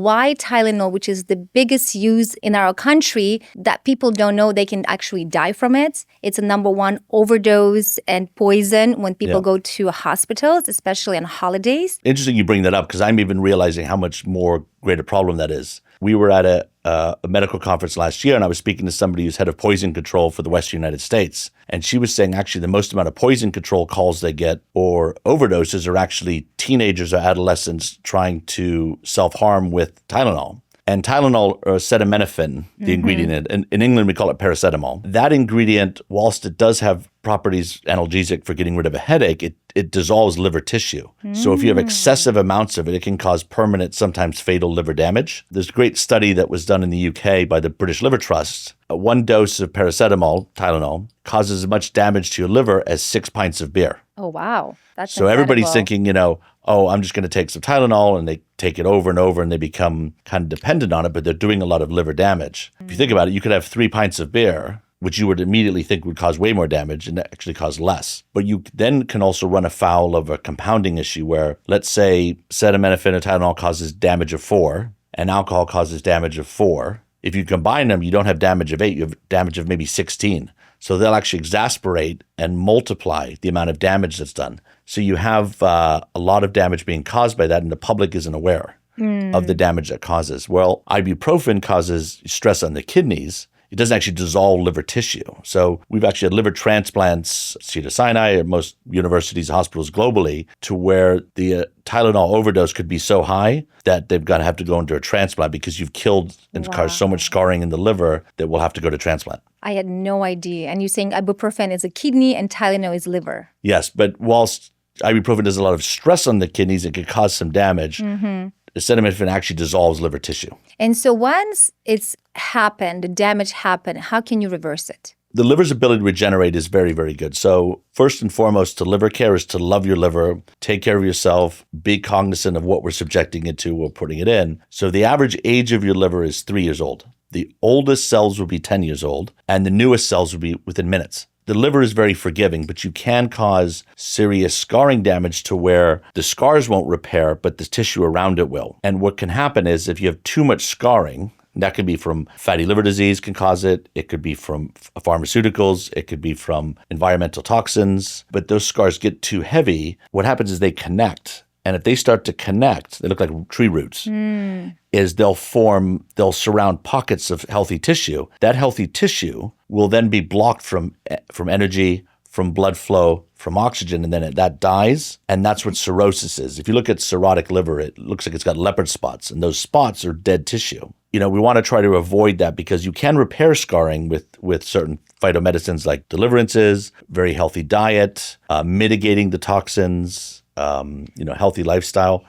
why Tylenol, which is the biggest use in our country, that people don't know they can actually die from it. It's a number one overdose and poison when people go to hospitals, especially on holidays. Interesting you bring that up because I'm even realizing how much more greater problem that is. We were at a medical conference last year, and I was speaking to somebody who's head of poison control for the Western United States. And she was saying actually the most amount of poison control calls they get or overdoses are actually teenagers or adolescents trying to self-harm with Tylenol. And Tylenol or acetaminophen, the ingredient, in England we call it paracetamol. That ingredient, whilst it does have properties analgesic for getting rid of a headache, it dissolves liver tissue. So if you have excessive amounts of it, it can cause permanent, sometimes fatal liver damage. There's a great study that was done in the UK by the British Liver Trust. One dose of paracetamol, Tylenol, causes as much damage to your liver as 6 pints of beer. Oh, wow. That's so everybody's thinking, oh, I'm just going to take some Tylenol, and they take it over and over and they become kind of dependent on it, but they're doing a lot of liver damage. If you think about it, you could have 3 pints of beer, which you would immediately think would cause way more damage and actually cause less. But you then can also run afoul of a compounding issue where, let's say, acetaminophen or Tylenol causes damage of 4 and alcohol causes damage of 4. If you combine them, you don't have damage of 8, you have damage of maybe 16. So they'll actually exasperate and multiply the amount of damage that's done. So you have a lot of damage being caused by that, and the public isn't aware of the damage that causes. Well, ibuprofen causes stress on the kidneys. It doesn't actually dissolve liver tissue. So we've actually had liver transplants, Cedars-Sinai, at most universities, hospitals globally, to where the Tylenol overdose could be so high that they've got to have to go into a transplant because you've killed and caused so much scarring in the liver that we'll have to go to transplant. I had no idea. And you're saying ibuprofen is a kidney and Tylenol is liver. Yes, but whilst ibuprofen does a lot of stress on the kidneys, it could cause some damage. Acetaminophen actually dissolves liver tissue. And so once it's happened, the damage happened, how can you reverse it? The liver's ability to regenerate is very, very good. So first and foremost to liver care is to love your liver, take care of yourself, be cognizant of what we're subjecting it to or putting it in. So the average age of your liver is 3 years old. The oldest cells will be 10 years old, and the newest cells will be within minutes. The liver is very forgiving, but you can cause serious scarring damage to where the scars won't repair, but the tissue around it will. And what can happen is if you have too much scarring, that could be from fatty liver disease can cause it. It could be from pharmaceuticals. It could be from environmental toxins. But those scars get too heavy. What happens is they connect. And if they start to connect, they look like tree roots, is they'll surround pockets of healthy tissue. That healthy tissue will then be blocked from energy, from blood flow, from oxygen, and then that dies. And that's what cirrhosis is. If you look at cirrhotic liver, it looks like it's got leopard spots, and those spots are dead tissue. We want to try to avoid that because you can repair scarring with certain phytomedicines like deliverances, very healthy diet, mitigating the toxins, healthy lifestyle.